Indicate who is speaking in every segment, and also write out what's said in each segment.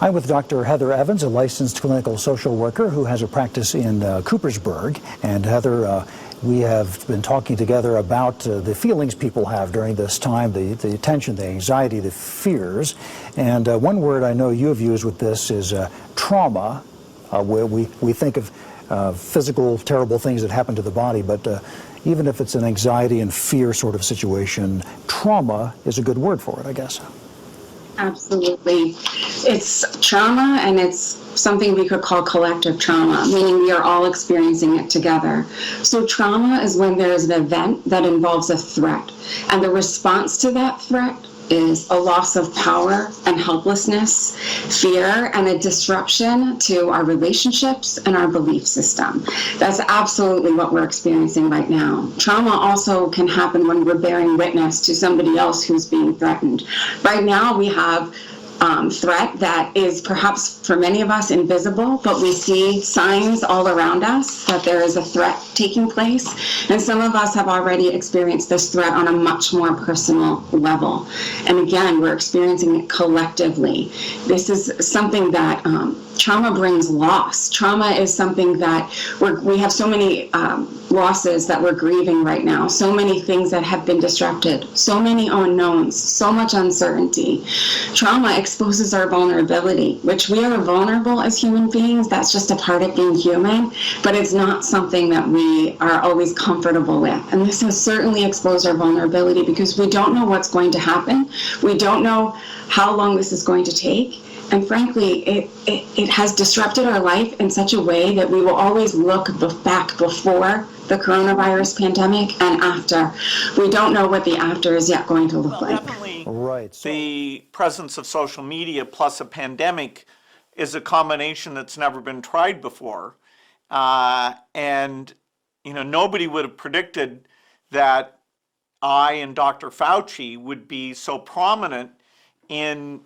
Speaker 1: I'm with Dr. Heather Evans, a licensed clinical social worker who has a practice in Coopersburg. And Heather, we have been talking together about the feelings people have during this time, the tension, the anxiety, the fears. And one word I know you have used with this is trauma, where we think of physical, terrible things that happen to the body, but even if it's an anxiety and fear sort of situation, trauma is a good word for it, I guess.
Speaker 2: Absolutely. It's trauma, and it's something we could call collective trauma, meaning we are all experiencing it together. So trauma is when there is an event that involves a threat, and the response to that threat is a loss of power and helplessness, fear, and a disruption to our relationships and our belief system. That's absolutely what we're experiencing right now. Trauma also can happen when we're bearing witness to somebody else who's being threatened. Right now, we have threat that is perhaps for many of us invisible, but we see signs all around us that there is a threat taking place. And some of us have already experienced this threat on a much more personal level. And again, we're experiencing it collectively. This is something that trauma brings loss. Trauma is something that we have so many losses that we're grieving right now, so many things that have been disrupted, so many unknowns, so much uncertainty. Trauma exposes our vulnerability, which we are vulnerable as human beings. That's just a part of being human, but it's not something that we are always comfortable with. And this has certainly exposed our vulnerability because we don't know what's going to happen. We don't know how long this is going to take. And frankly, it has disrupted our life in such a way that we will always look back before the coronavirus pandemic and after. We don't know what the after is yet going to look like.
Speaker 3: Definitely,
Speaker 1: Right.
Speaker 3: the presence of social media plus a pandemic is a combination that's never been tried before. And, nobody would have predicted that I and Dr. Fauci would be so prominent in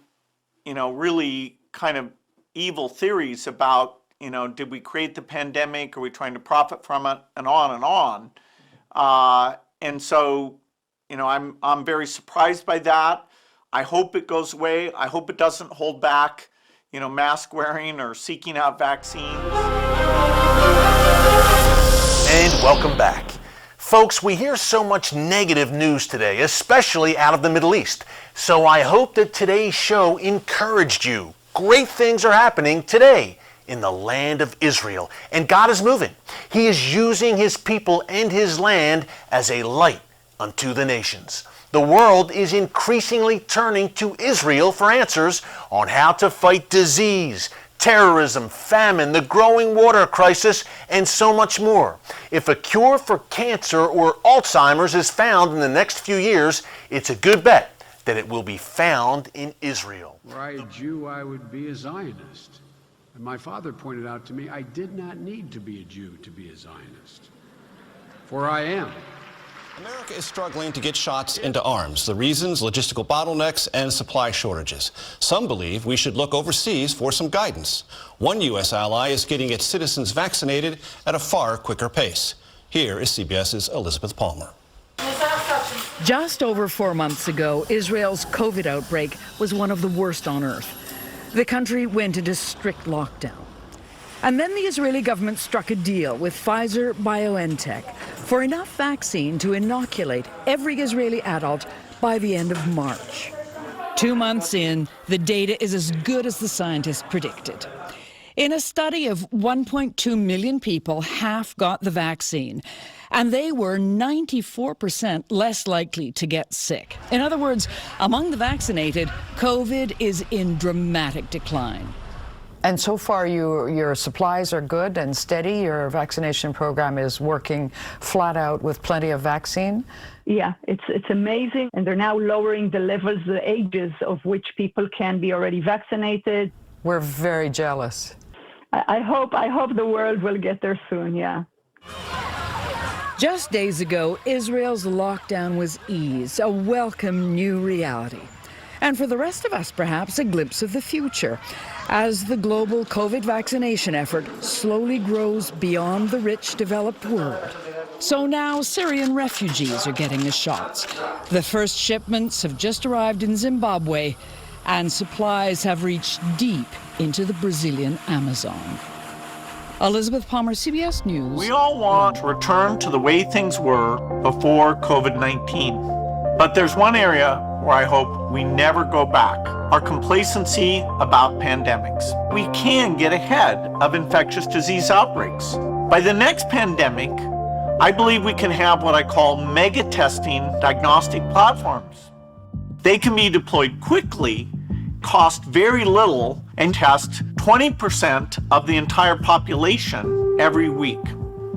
Speaker 3: really kind of evil theories about, did we create the pandemic? Are we trying to profit from it? And on and on. And so, I'm very surprised by that. I hope it goes away. I hope it doesn't hold back, mask wearing or seeking out vaccines.
Speaker 4: And welcome back. Folks, we hear so much negative news today, especially out of the Middle East. So I hope that today's show encouraged you. Great things are happening today in the land of Israel, and God is moving. He is using his people and his land as a light unto the nations. The world is increasingly turning to Israel for answers on how to fight disease, terrorism, famine, the growing water crisis, and so much more. If a cure for cancer or Alzheimer's is found in the next few years, it's a good bet that it will be found in Israel.
Speaker 5: Were I a Jew, I would be a Zionist. And my father pointed out to me, I did not need to be a Jew to be a Zionist. For I am.
Speaker 6: America is struggling to get shots into arms. The reasons, logistical bottlenecks and supply shortages. Some believe we should look overseas for some guidance. One U.S. ally is getting its citizens vaccinated at a far quicker pace. Here is CBS's Elizabeth Palmer.
Speaker 7: Just over 4 months ago, Israel's COVID outbreak was one of the worst on earth. The country went into strict lockdown. And then the Israeli government struck a deal with Pfizer-BioNTech for enough vaccine to inoculate every Israeli adult by the end of March. 2 months in, the data is as good as the scientists predicted. In a study of 1.2 million people, half got the vaccine, and they were 94% less likely to get sick. In other words, among the vaccinated, COVID is in dramatic decline.
Speaker 8: And so far, your supplies are good and steady. Your vaccination program is working flat out with plenty of vaccine.
Speaker 9: Yeah, it's amazing. And they're now lowering the levels, the ages of which people can be already vaccinated.
Speaker 8: We're very jealous.
Speaker 9: I hope the world will get there soon, yeah.
Speaker 7: Just days ago, Israel's lockdown was eased, a welcome new reality. And for the rest of us, perhaps, a glimpse of the future, as the global COVID vaccination effort slowly grows beyond the rich, developed world. So now Syrian refugees are getting the shots. The first shipments have just arrived in Zimbabwe, and supplies have reached deep into the Brazilian Amazon. Elizabeth Palmer, CBS News.
Speaker 3: We all want to return to the way things were before COVID-19. But there's one area where I hope we never go back: our complacency about pandemics. We can get ahead of infectious disease outbreaks. By the next pandemic, I believe we can have what I call mega testing diagnostic platforms. They can be deployed quickly, cost very little, and test 20% of the entire population every week.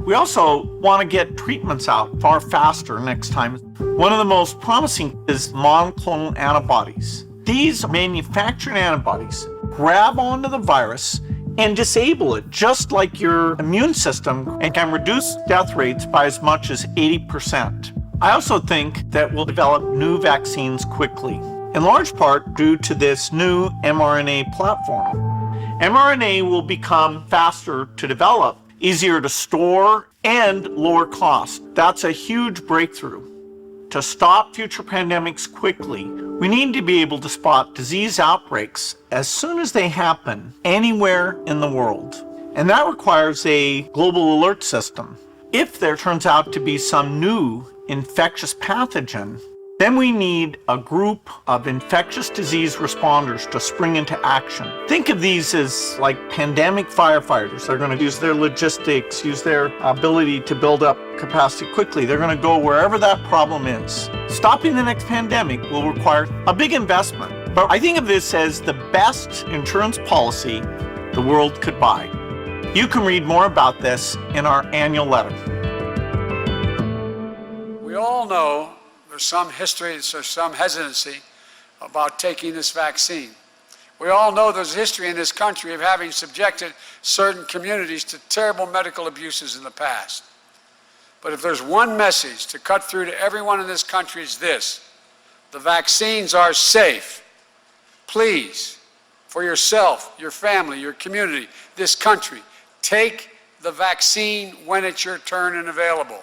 Speaker 3: We also want to get treatments out far faster next time. One of the most promising is monoclonal antibodies. These manufactured antibodies grab onto the virus and disable it, just like your immune system, and can reduce death rates by as much as 80%. I also think that we'll develop new vaccines quickly, in large part due to this new mRNA platform. mRNA will become faster to develop, easier to store, and lower cost. That's a huge breakthrough. To stop future pandemics quickly, we need to be able to spot disease outbreaks as soon as they happen anywhere in the world. And that requires a global alert system. If there turns out to be some new infectious pathogen, then we need a group of infectious disease responders to spring into action. Think of these as like pandemic firefighters. They're going to use their logistics, use their ability to build up capacity quickly. They're going to go wherever that problem is. Stopping the next pandemic will require a big investment. But I think of this as the best insurance policy the world could buy. You can read more about this in our annual letter.
Speaker 5: We all know there's some history, there's some hesitancy about taking this vaccine. We all know there's a history in this country of having subjected certain communities to terrible medical abuses in the past. But if there's one message to cut through to everyone in this country, it's this: the vaccines are safe. Please, for yourself, your family, your community, this country, take the vaccine when it's your turn and available.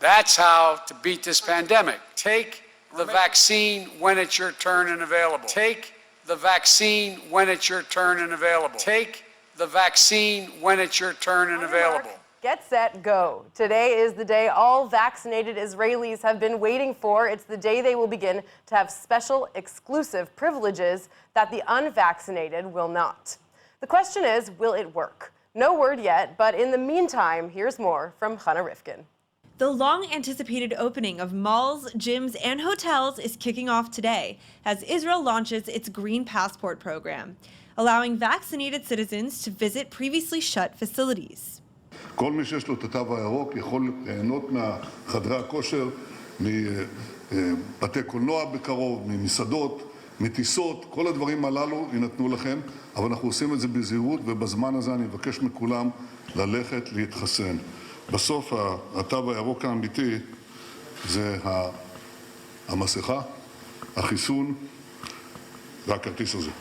Speaker 5: That's how to beat this pandemic. Take the vaccine when it's your turn and available. Take the vaccine when it's your turn and available. Take the vaccine when it's your turn and available.
Speaker 10: Get set, go. Today is the day all vaccinated Israelis have been waiting for. It's the day they will begin to have special, exclusive privileges that the unvaccinated will not. The question is, will it work? No word yet, but in the meantime, here's more from Hannah Rifkin.
Speaker 11: The long-anticipated opening of malls, gyms, and hotels is kicking off today as Israel launches its Green Passport program, allowing vaccinated citizens to visit previously shut facilities.
Speaker 12: כל מי שיש לו את התו הירוק יכול ליהנות מחדרי הכושר, מבתי קולנוע בקרוב, ממסעדות, מטיסות, כל הדברים הללו יינתנו לכם, אבל אנחנו עושים את זה בזהירות, ובזמן הזה אני מבקש מכולם ללכת להתחסן. בסוף התו הירוק האמיתי זה המסכה, החיסון והכרטיס הזה.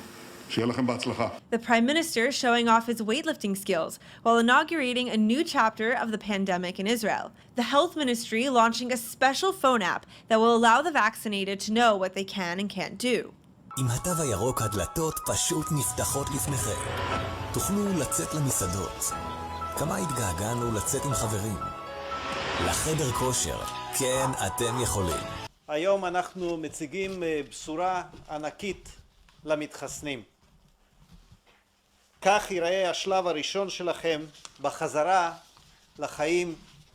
Speaker 12: שיהיה לכם בהצלחה.
Speaker 11: The Prime Minister showing off his weightlifting skills while inaugurating a new chapter of the pandemic in Israel. The Health Ministry launching a special phone app that will allow the vaccinated to know what they can and can't do.
Speaker 13: עם התו הירוק הדלתות פשוט נפתחות לפניכם. תוכלו לצאת למסעדות. כמה התגעגענו לצאת עם חברים. לחדר כושר, כן, אתם יכולים.
Speaker 14: היום אנחנו מציגים בשורה ענקית למתחסנים. כך ייראה השלב הראשון שלכם בחזרה לחיים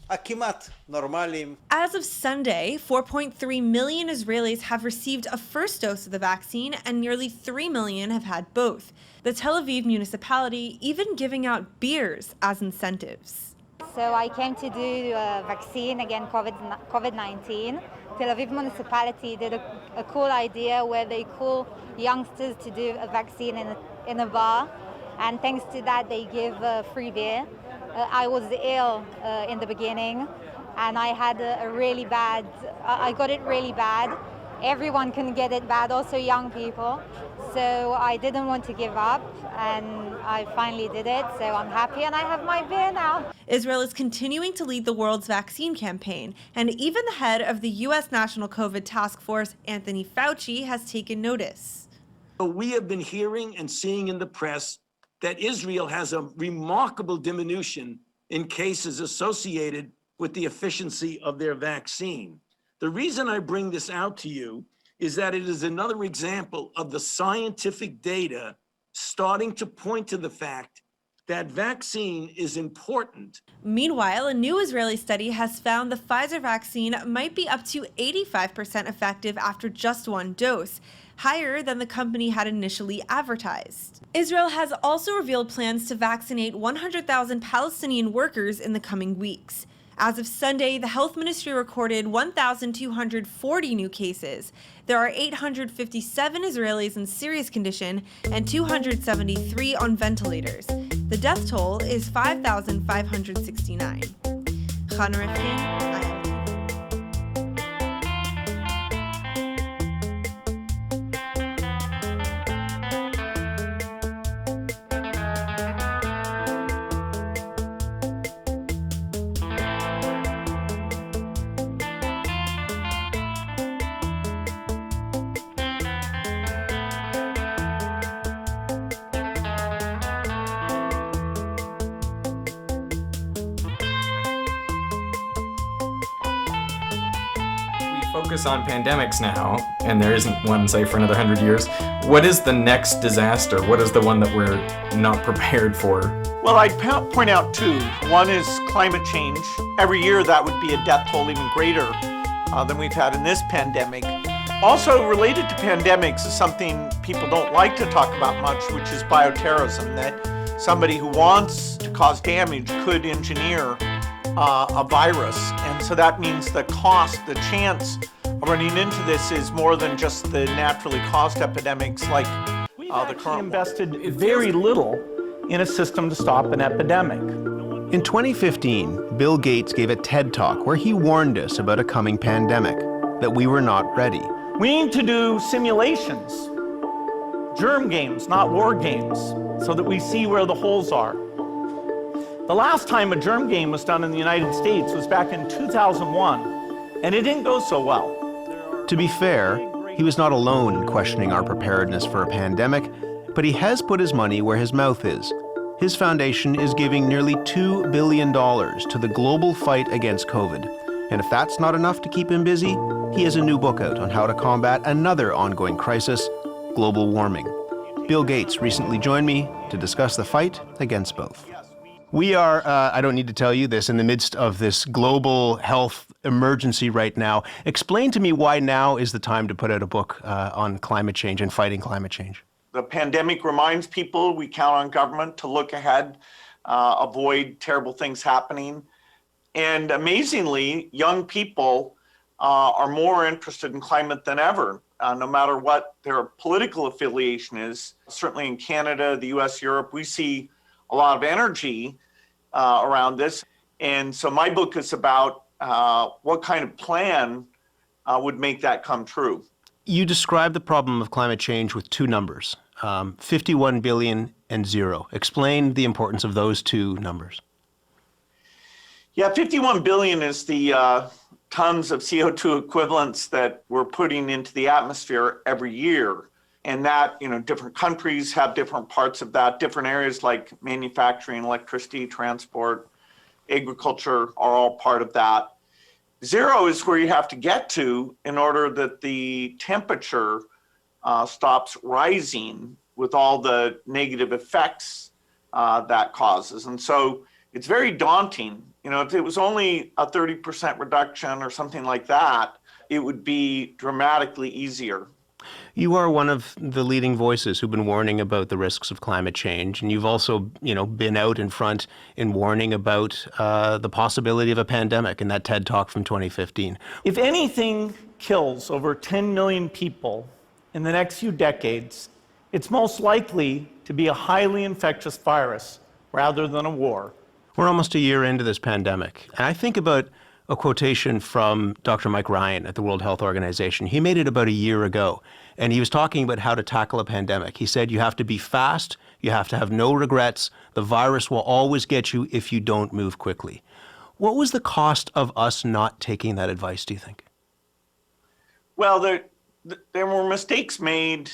Speaker 14: הכמעט נורמליים.
Speaker 11: As of Sunday, 4.3 million Israelis have received a first dose of the vaccine and nearly 3 million have had both. The Tel Aviv municipality even giving out beers as incentives.
Speaker 15: So I came to do a vaccine against COVID-19. Tel Aviv municipality did a cool idea where they call youngsters to do a vaccine in a bar. And thanks to that, they give free beer. I was ill in the beginning, and I had I got it really bad. Everyone can get it bad, also young people. So I didn't want to give up, and I finally did it. So I'm happy, and I have my beer now.
Speaker 11: Israel is continuing to lead the world's vaccine campaign, and even the head of the U.S. National COVID Task Force, Anthony Fauci, has taken notice.
Speaker 16: We have been hearing and seeing in the press that Israel has a remarkable diminution in cases associated with the efficiency of their vaccine. The reason I bring this out to you is that it is another example of the scientific data starting to point to the fact that vaccine is important.
Speaker 11: Meanwhile, a new Israeli study has found the Pfizer vaccine might be up to 85% effective after just one dose, higher than the company had initially advertised. Israel has also revealed plans to vaccinate 100,000 Palestinian workers in the coming weeks. As of Sunday, the health ministry recorded 1,240 new cases. There are 857 Israelis in serious condition and 273 on ventilators. The death toll is 5,569. Chana Refkin,
Speaker 17: focus on pandemics now, and there isn't one, say, for another 100 years. What is the next disaster? What is the one that we're not prepared for?
Speaker 3: Well, I'd point out two. One is climate change. Every year that would be a death toll even greater than we've had in this pandemic. Also related to pandemics is something people don't like to talk about much, which is bioterrorism, that somebody who wants to cause damage could engineer a virus. And so that means the cost, the chance of running into this is more than just the naturally caused epidemics like the current
Speaker 18: invested very little in a system to stop an epidemic.
Speaker 19: In 2015, Bill Gates gave a TED Talk where he warned us about a coming pandemic, that we were not ready.
Speaker 18: We need to do simulations, germ games, not war games, so that we see where the holes are. The last time a germ game was done in the United States was back in 2001, and it didn't go so well.
Speaker 19: To be fair, he was not alone in questioning our preparedness for a pandemic, but he has put his money where his mouth is. His foundation is giving nearly $2 billion to the global fight against COVID. And if that's not enough to keep him busy, he has a new book out on how to combat another ongoing crisis, global warming. Bill Gates recently joined me to discuss the fight against both. We are, I don't need to tell you this, in the midst of this global health emergency right now. Explain to me why now is the time to put out a book on climate change and fighting climate change.
Speaker 3: The pandemic reminds people we count on government to look ahead, avoid terrible things happening. And amazingly, young people are more interested in climate than ever, no matter what their political affiliation is. Certainly in Canada, the US, Europe, we see a lot of energy around this. And so my book is about what kind of plan would make that come true.
Speaker 19: You describe the problem of climate change with two numbers, 51 billion and 0. Explain the importance of those two numbers.
Speaker 3: Yeah, 51 billion is the tons of CO2 equivalents that we're putting into the atmosphere every year. And that, different countries have different parts of that. Different areas like manufacturing, electricity, transport, agriculture are all part of that. 0 is where you have to get to in order that the temperature stops rising with all the negative effects that causes. And so it's very daunting. If it was only a 30% reduction or something like that, it would be dramatically easier.
Speaker 19: You are one of the leading voices who've been warning about the risks of climate change, and you've also, been out in front in warning about the possibility of a pandemic in that TED Talk from 2015.
Speaker 18: If anything kills over 10 million people in the next few decades, it's most likely to be a highly infectious virus rather than a war.
Speaker 19: We're almost a year into this pandemic, and I think about a quotation from Dr. Mike Ryan at the World Health Organization. He made it about a year ago, and he was talking about how to tackle a pandemic. He said, you have to be fast, you have to have no regrets, the virus will always get you if you don't move quickly. What was the cost of us not taking that advice, do you think?
Speaker 3: Well, there were mistakes made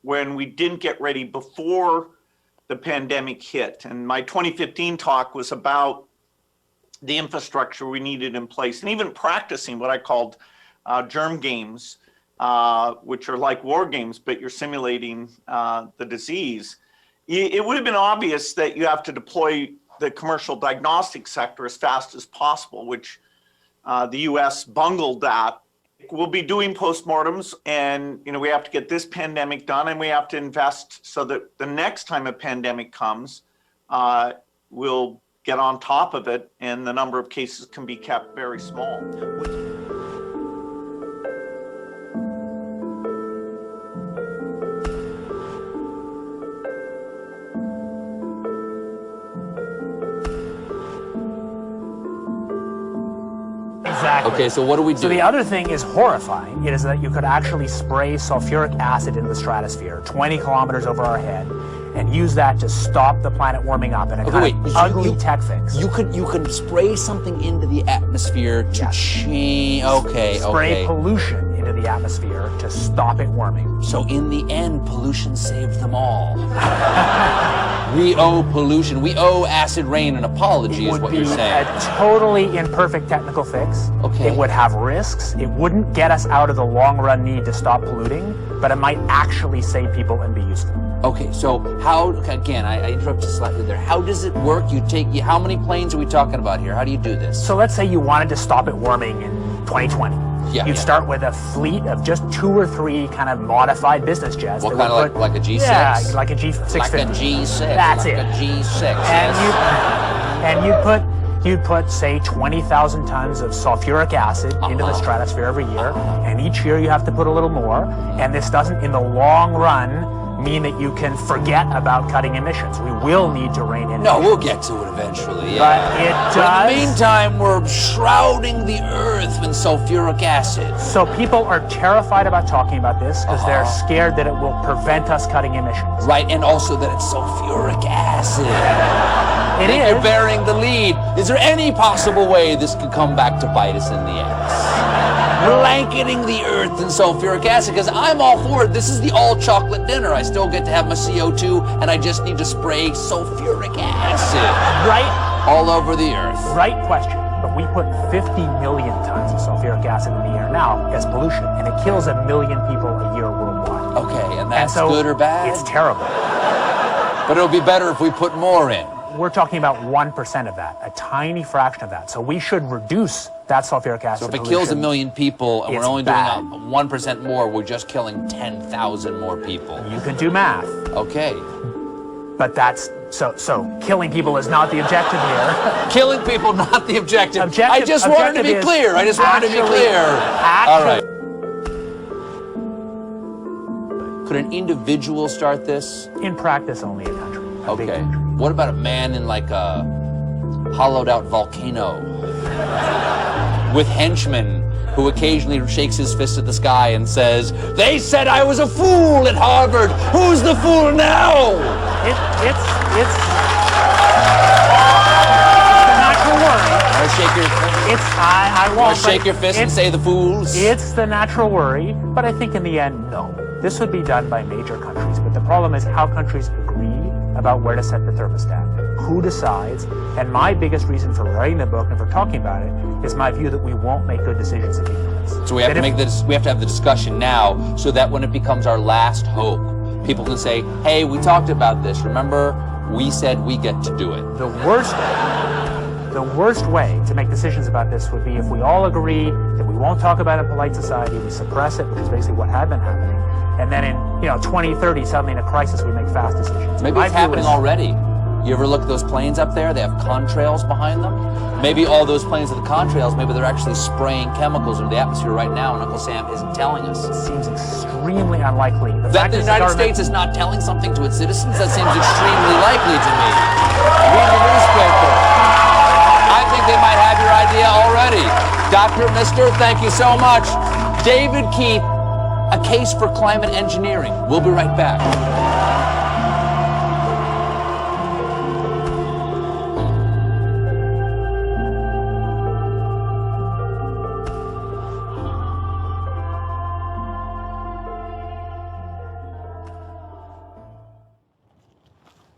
Speaker 3: when we didn't get ready before the pandemic hit. And my 2015 talk was about the infrastructure we needed in place, and even practicing what I called germ games, which are like war games, but you're simulating the disease. It would have been obvious that you have to deploy the commercial diagnostic sector as fast as possible, which the US bungled that. We'll be doing postmortems, and we have to get this pandemic done, and we have to invest so that the next time a pandemic comes, we'll get on top of it, and the number of cases can be kept very small.
Speaker 20: Exactly.
Speaker 21: Okay, so what do we do?
Speaker 20: So the other thing is horrifying. It is that you could actually spray sulfuric acid into the stratosphere 20 kilometers over our head and use that to stop the planet warming up in a kind of ugly tech fix.
Speaker 21: You could spray something into the atmosphere to change. Okay,
Speaker 20: spray pollution into the atmosphere to stop it warming.
Speaker 21: So in the end, pollution saved them all. We owe pollution. We owe acid rain an apology, is what you're saying.
Speaker 20: A totally imperfect technical fix.
Speaker 21: Okay.
Speaker 20: It would have risks. It wouldn't get us out of the long-run need to stop polluting, but it might actually save people and be useful.
Speaker 21: Okay, so how, again, I interrupted slightly there. How does it work? How many planes are we talking about here? How do you do this?
Speaker 20: So let's say you wanted to stop it warming in 2020. You'd start with a fleet of just 2 or 3 kind of modified business jets.
Speaker 21: What kind of like a G6?
Speaker 20: Yeah, like a G650.
Speaker 21: Like a G6.
Speaker 20: That's
Speaker 21: like
Speaker 20: it.
Speaker 21: A G6.
Speaker 20: And you'd put, say, 20,000 tons of sulfuric acid into the stratosphere every year, and each year you have to put a little more. And this doesn't, in the long run, mean that you can forget about cutting emissions. We will need to rein in
Speaker 21: No,
Speaker 20: emissions.
Speaker 21: we'll get to it eventually, yeah.
Speaker 20: But it does.
Speaker 21: But in the meantime, we're shrouding the earth in sulfuric acid.
Speaker 20: So people are terrified about talking about this because they're scared that it will prevent us cutting emissions.
Speaker 21: Right, and also that it's sulfuric acid.
Speaker 20: It is.
Speaker 21: You're bearing the lead. Is there any possible way this could come back to bite us in the ass? Blanketing the earth in sulfuric acid, because I'm all for it. This is the all-chocolate dinner. I still get to have my CO2, and I just need to spray sulfuric acid.
Speaker 20: Right.
Speaker 21: All over the earth.
Speaker 20: Right question. But we put 50 million tons of sulfuric acid in the air now as pollution, and it kills 1 million people a year worldwide.
Speaker 21: Okay, and that's
Speaker 20: so
Speaker 21: good or bad?
Speaker 20: It's terrible.
Speaker 21: But it'll be better if we put more in.
Speaker 20: We're talking about 1% of that, a tiny fraction of that. So we should reduce that sulfuric acid.
Speaker 21: So if it kills 1 million people and we're only doing 1% more, we're just killing 10,000 more people.
Speaker 20: You can do math.
Speaker 21: Okay.
Speaker 20: But that's so killing people is not the objective here.
Speaker 21: Killing people, not the objective. I just wanted to be clear. I just wanted to be clear. All right. Could an individual start this?
Speaker 20: In practice, only a country.
Speaker 21: Okay. What about a man in like a hollowed out volcano with henchmen who occasionally shakes his fist at the sky and says, "They said I was a fool at Harvard. Who's the fool now?"
Speaker 20: It's the natural worry.
Speaker 21: Want to shake your fist?
Speaker 20: I won't.
Speaker 21: Want to shake your fist and say the fools?
Speaker 20: It's the natural worry, but I think in the end, no. This would be done by major countries, but the problem is how countries agree about where to set the thermostat, who decides, and my biggest reason for writing the book and for talking about it is my view that we won't make good decisions in ignorance.
Speaker 21: So we have to make this. We have to have the discussion now, so that when it becomes our last hope, people can say, "Hey, we talked about this. Remember, we said we get to do it."
Speaker 20: The worst way to make decisions about this would be if we all agree that we won't talk about it in polite society, we suppress it, which is basically what had been happening, and then in 2030, suddenly in a crisis, we make fast decisions.
Speaker 21: Maybe it's happening already. You ever look at those planes up there? They have contrails behind them. Maybe all those planes with the contrails, maybe they're actually spraying chemicals into the atmosphere right now, and Uncle Sam isn't telling us.
Speaker 20: It seems extremely unlikely.
Speaker 21: That the United States is not telling something to its citizens? That seems extremely likely to me. Read the newspaper. I think they might have your idea already. Dr. Mister, thank you so much. David Keith, A Case for Climate Engineering. We'll be right back.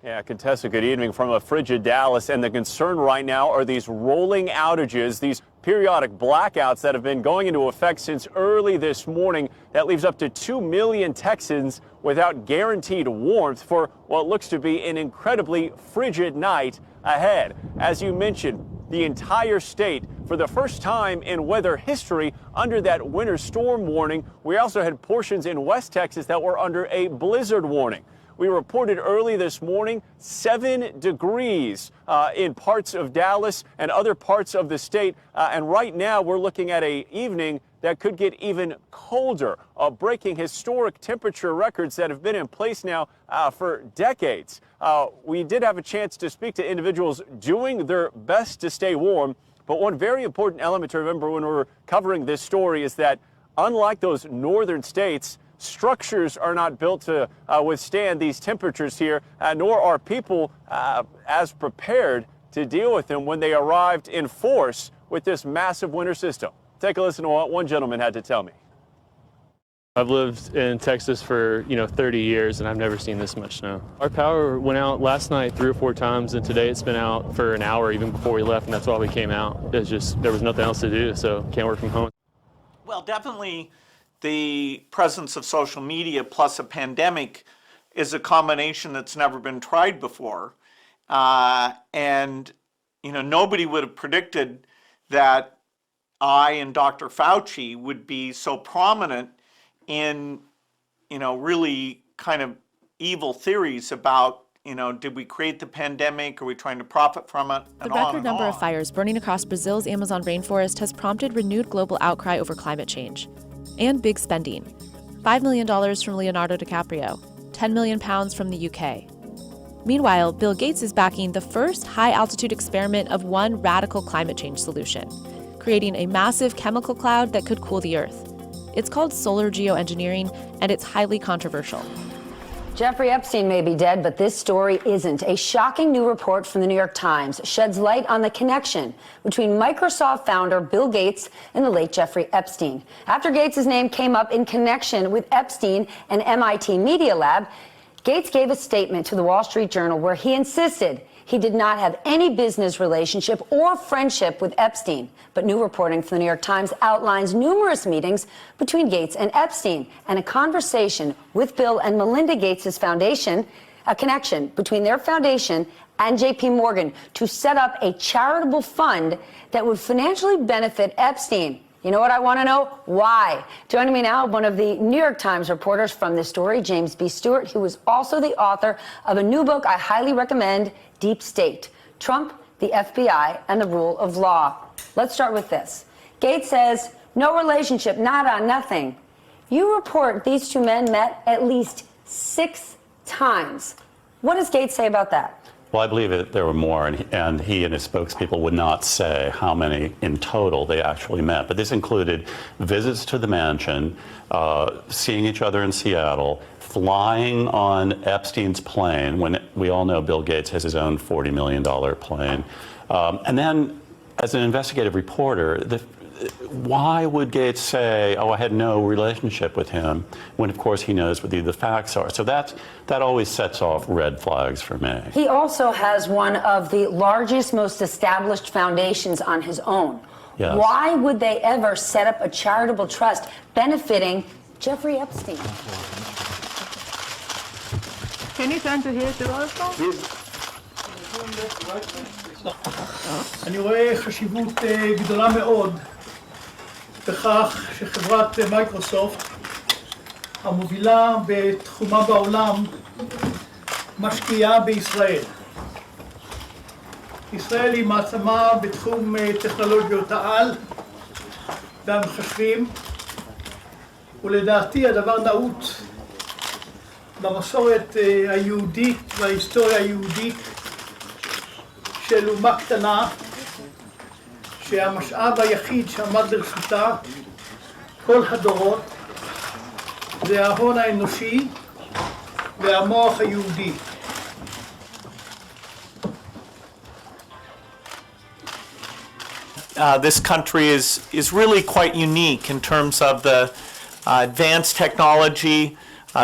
Speaker 2: Yeah, Contessa, good evening from a frigid Dallas. And the concern right now are these rolling outages, these periodic blackouts that have been going into effect since early this morning. That leaves up to 2 million Texans without guaranteed warmth for what looks to be an incredibly frigid night ahead. As you mentioned, the entire state, for the first time in weather history, under that winter storm warning. We also had portions in West Texas that were under a blizzard warning. We reported early this morning 7 degrees in parts of Dallas and other parts of the state. And right now we're looking at an evening that could get even colder, breaking historic temperature records that have been in place now for decades. We did have a chance to speak to individuals doing their best to stay warm. But one very important element to remember when we're covering this story is that unlike those northern states, structures are not built to withstand these temperatures here, nor are people as prepared to deal with them when they arrived in force with this massive winter system. Take a listen to what one gentleman had to tell me.
Speaker 22: I've lived in Texas for 30 years, and I've never seen this much snow. Our power went out last night 3 or 4 times, and today it's been out for an hour even before we left, and that's why we came out. It's just there was nothing else to do, so can't work from home.
Speaker 3: Well, definitely the presence of social media plus a pandemic is a combination that's never been tried before. And nobody would have predicted that I and Dr. Fauci would be so prominent in, really kind of evil theories about, did we create the pandemic? Are we trying to profit from it?
Speaker 23: The record number of fires burning across Brazil's Amazon rainforest has prompted renewed global outcry over climate change. And big spending. $5 million from Leonardo DiCaprio, £10 million from the UK. Meanwhile, Bill Gates is backing the first high-altitude experiment of one radical climate change solution, creating a massive chemical cloud that could cool the Earth. It's called solar geoengineering, and it's highly controversial.
Speaker 24: Jeffrey Epstein may be dead, but this story isn't. A shocking new report from the New York Times sheds light on the connection between Microsoft founder Bill Gates and the late Jeffrey Epstein. After Gates' name came up in connection with Epstein and MIT Media Lab, Gates gave a statement to the Wall Street Journal where he insisted he did not have any business relationship or friendship with Epstein. But new reporting from the New York Times outlines numerous meetings between Gates and Epstein and a conversation with Bill and Melinda Gates' foundation, a connection between their foundation and J.P. Morgan to set up a charitable fund that would financially benefit Epstein. You know what I want to know? Why? Joining me now, one of the New York Times reporters from this story, James B. Stewart, who is also the author of a new book I highly recommend, Deep State, Trump, the FBI, and the Rule of Law. Let's start with this. Gates says, no relationship, nada, nothing. You report these two men met at least 6 times. What does Gates say about that?
Speaker 25: Well, I believe that there were more, and he and his spokespeople would not say how many in total they actually met. But this included visits to the mansion, seeing each other in Seattle, flying on Epstein's plane, when we all know Bill Gates has his own $40 million plane. And then, as an investigative reporter, why would Gates say, oh, I had no relationship with him, when, of course, he knows what the facts are? So that always sets off red flags for me.
Speaker 24: He also has one of the largest, most established foundations on his own.
Speaker 25: Yes.
Speaker 24: Why would they ever set up a charitable trust benefiting Jeffrey Epstein?
Speaker 26: Can you turn to here too also?
Speaker 27: אני רואה חשיבות גדולה מאוד בכך שחברת מייקרוסופט המובילה בתחומה בעולם משקיעה בישראל. ישראל היא מעצמה בתחום טכנולוגיות העל והמחשבים, ולדעתי הדבר נעוט במסורת היהודית וההיסטוריה היהודית של אומה קטנה שהמשאב היחיד שעמד לרשותה כל הדורות זה ההון האנושי והמוח היהודי.
Speaker 3: This country is really quite unique in terms of the advanced technology,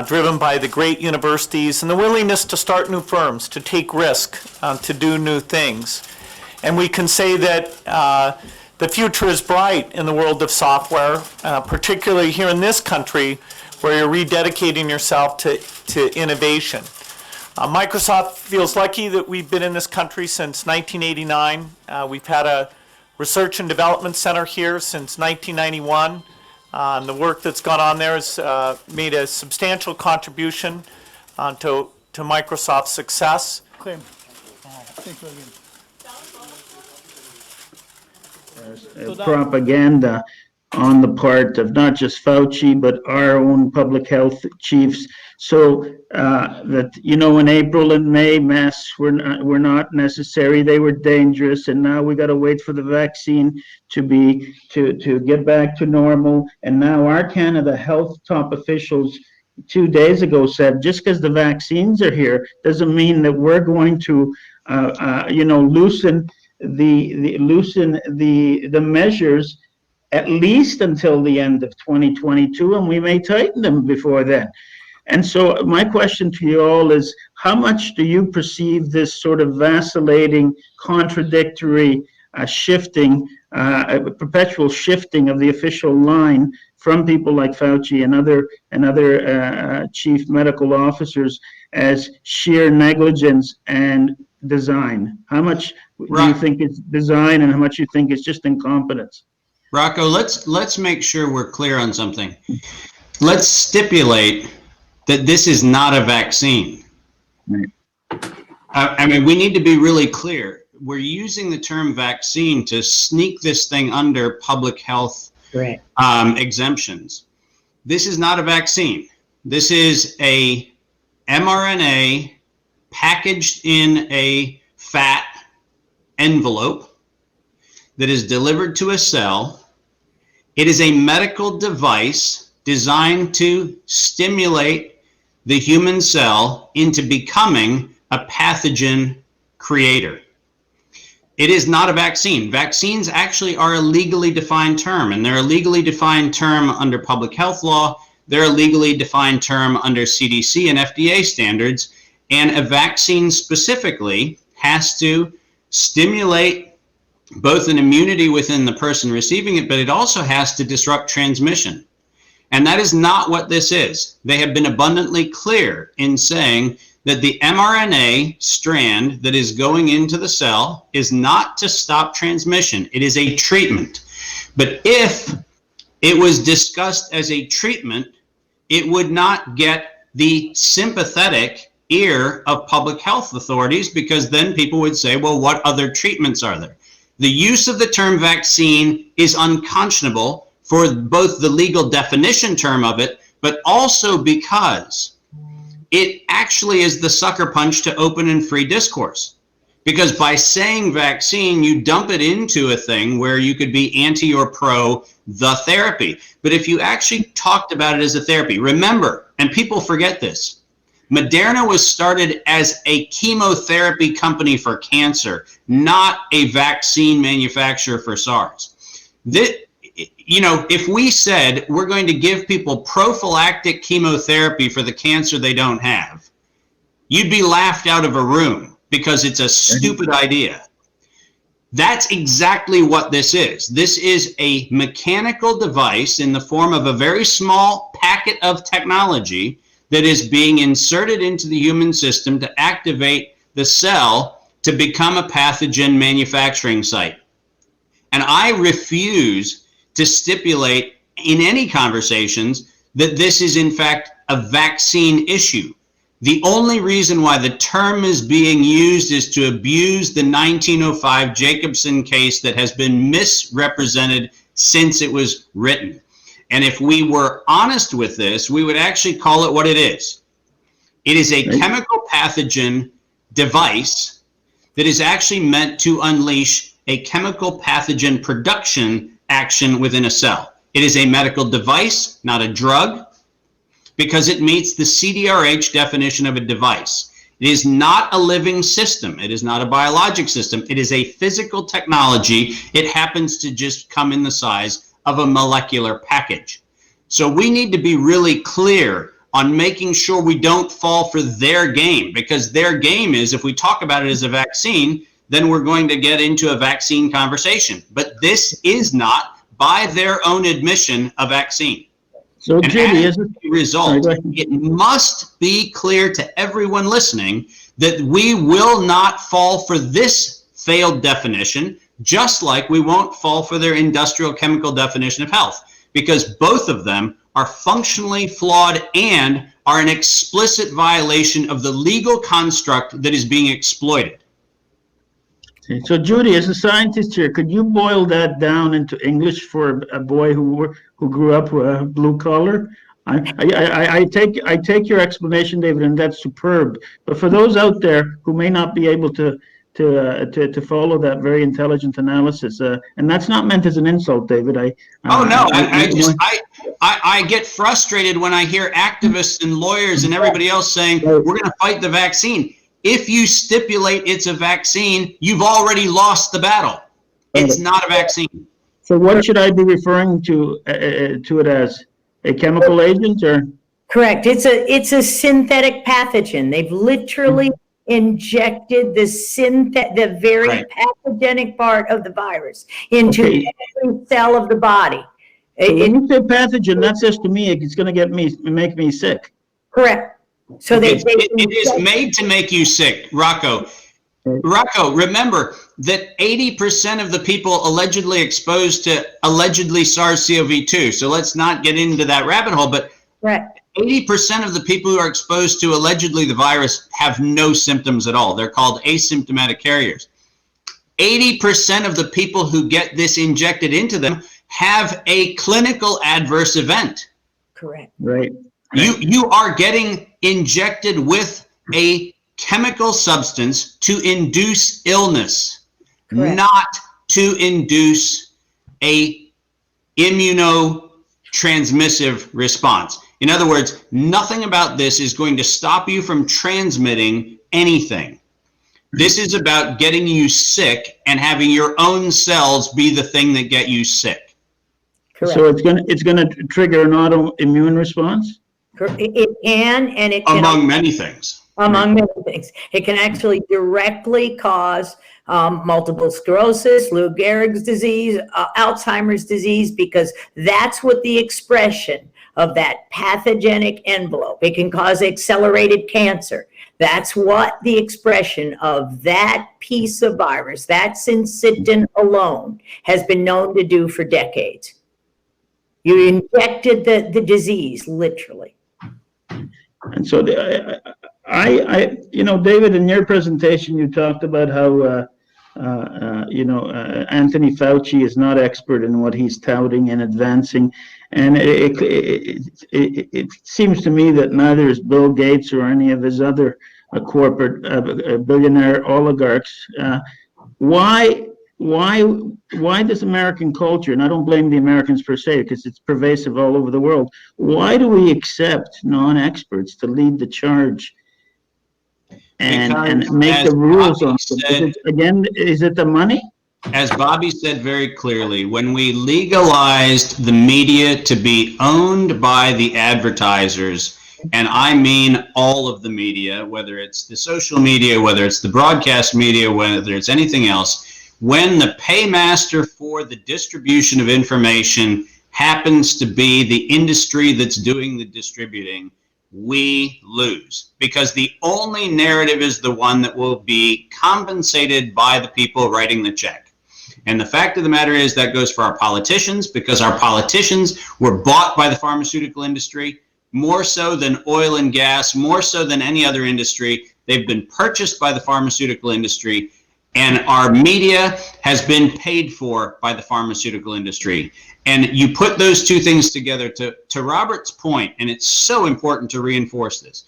Speaker 3: driven by the great universities and the willingness to start new firms, to take risk, to do new things. And we can say that the future is bright in the world of software, particularly here in this country, where you're rededicating yourself to innovation. Microsoft feels lucky that we've been in this country since 1989. We've had a research and development center here since 1991. And the work that's gone on there has made a substantial contribution to Microsoft's success.
Speaker 1: Propaganda on the part of not just Fauci, but our own public health chiefs. So that, you know, in April and May, masks were not necessary. They were dangerous. And now we got to wait for the vaccine to get back to normal. And now our Canada Health top officials 2 days ago said, just because the vaccines are here doesn't mean that we're going to, loosen the measures at least until the end of 2022, and we may tighten them before then. And so my question to you all is, how much do you perceive this sort of vacillating, contradictory shifting, perpetual shifting of the official line from people like Fauci and other chief medical officers as sheer negligence and design? How much do you think is design, and how much you think is just incompetence?
Speaker 4: Rocco, let's make sure we're clear on something. Let's stipulate that this is not a vaccine.
Speaker 1: Right.
Speaker 4: I mean, we need to be really clear. We're using the term vaccine to sneak this thing under public health exemptions. This is not a vaccine. This is a mRNA packaged in a fat envelope that is delivered to a cell. It is a medical device designed to stimulate the human cell into becoming a pathogen creator. It is not a vaccine. Vaccines actually are a legally defined term, and they're a legally defined term under public health law. They're a legally defined term under CDC and FDA standards, and a vaccine specifically has to stimulate both an immunity within the person receiving it, but it also has to disrupt transmission. And that is not what this is. They have been abundantly clear in saying that the mRNA strand that is going into the cell is not to stop transmission. It is a treatment. But if it was discussed as a treatment, it would not get the sympathetic ear of public health authorities, because then people would say, well, what other treatments are there? The use of the term vaccine is unconscionable for both the legal definition term of it, but also because it actually is the sucker punch to open and free discourse. Because by saying vaccine, you dump it into a thing where you could be anti or pro the therapy. But if you actually talked about it as a therapy, remember, and people forget this, Moderna was started as a chemotherapy company for cancer, not a vaccine manufacturer for SARS. If we said we're going to give people prophylactic chemotherapy for the cancer they don't have, you'd be laughed out of a room because it's a stupid idea. That's exactly what this is. This is a mechanical device in the form of a very small packet of technology that is being inserted into the human system to activate the cell to become a pathogen manufacturing site. And I refuse to stipulate in any conversations that this is in fact a vaccine issue. The only reason why the term is being used is to abuse the 1905 Jacobson case that has been misrepresented since it was written. And if we were honest with this, we would actually call it what it is. It is a chemical pathogen device that is actually meant to unleash a chemical pathogen production action within a cell. It is a medical device, not a drug, because it meets the CDRH definition of a device. It is not a living system. It is not a biologic system. It is a physical technology. It happens to just come in the size of a molecular package. So we need to be really clear on making sure we don't fall for their game, because their game is, if we talk about it as a vaccine, then we're going to get into a vaccine conversation. But this is not, by their own admission, a vaccine.
Speaker 1: So,
Speaker 4: and
Speaker 1: Judy,
Speaker 4: as a result, it must be clear to everyone listening that we will not fall for this failed definition, just like we won't fall for their industrial chemical definition of health, because both of them are functionally flawed and are an explicit violation of the legal construct that is being exploited.
Speaker 1: Okay, so, Judy, as a scientist here, could you boil that down into English for a boy who grew up blue collar? I take your explanation, David, and that's superb. But for those out there who may not be able to follow that very intelligent analysis, and that's not meant as an insult, David.
Speaker 4: I get frustrated when I hear activists and lawyers and everybody else saying we're going to fight the vaccine. If you stipulate it's a vaccine, you've already lost the battle. It's not a vaccine.
Speaker 1: So what should I be referring to it as? A chemical agent, or?
Speaker 5: Correct. It's a synthetic pathogen. They've literally injected the very pathogenic part of the virus into every cell of the body.
Speaker 1: So when you say pathogen, that says to me it's going to make me sick.
Speaker 5: Correct. So
Speaker 4: it is made to make you sick, Rocco. Rocco, remember that 80% of the people allegedly exposed to allegedly SARS-CoV-2, so let's not get into that rabbit hole, but 80% of the people who are exposed to allegedly the virus have no symptoms at all. They're called asymptomatic carriers. 80% of the people who get this injected into them have a clinical adverse event.
Speaker 5: Correct.
Speaker 1: Right.
Speaker 4: You are getting injected with a chemical substance to induce illness, not to induce a immunotransmissive response. In other words, nothing about this is going to stop you from transmitting anything. This is about getting you sick and having your own cells be the thing that get you sick.
Speaker 5: Correct.
Speaker 1: So it's gonna trigger an autoimmune response?
Speaker 5: It can, and it can.
Speaker 4: Among many things.
Speaker 5: Among many things. It can actually directly cause multiple sclerosis, Lou Gehrig's disease, Alzheimer's disease, because that's what the expression of that pathogenic envelope. It can cause accelerated cancer. That's what the expression of that piece of virus, that syncytin alone, has been known to do for decades. You injected the disease, literally.
Speaker 1: And so David, in your presentation, you talked about how, Anthony Fauci is not expert in what he's touting and advancing. And it seems to me that neither is Bill Gates or any of his other corporate billionaire oligarchs. Why does American culture, and I don't blame the Americans per se, because it's pervasive all over the world, why do we accept non-experts to lead the charge and make the rules on it? Again, is it the money?
Speaker 4: As Bobby said very clearly, when we legalized the media to be owned by the advertisers, and I mean all of the media, whether it's the social media, whether it's the broadcast media, whether it's anything else, when the paymaster for the distribution of information happens to be the industry that's doing the distributing, we lose, because the only narrative is the one that will be compensated by the people writing the check. And the fact of the matter is that goes for our politicians, because our politicians were bought by the pharmaceutical industry, more so than oil and gas, more so than any other industry. They've been purchased by the pharmaceutical industry, and our media has been paid for by the pharmaceutical industry. And you put those two things together, to Robert's point, and it's so important to reinforce this.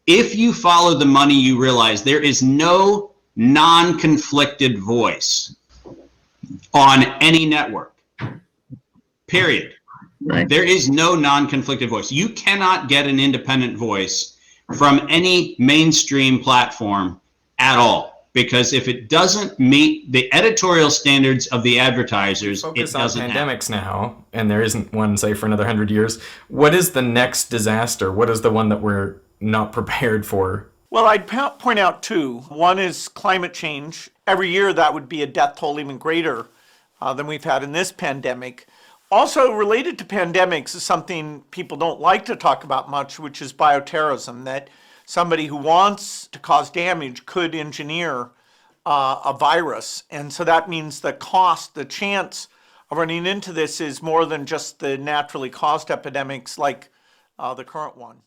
Speaker 4: If you follow the money, you realize there is no non-conflicted voice on any network, period.
Speaker 1: Right.
Speaker 4: There is no non-conflicted voice. You cannot get an independent voice from any mainstream platform at all. because if it doesn't meet the editorial standards of the advertisers,
Speaker 17: Focus
Speaker 4: it
Speaker 17: on
Speaker 4: doesn't happen.
Speaker 17: pandemics now, and there isn't one, say, for another 100 years. What is the next disaster? What is the one that we're not prepared for?
Speaker 3: Well, I'd point out two. One is climate change. Every year that would be a death toll even greater than we've had in this pandemic. Also related to pandemics is something people don't like to talk about much, which is bioterrorism, that somebody who wants to cause damage could engineer a virus. And so that means the cost, the chance of running into this is more than just the naturally caused epidemics like the current one.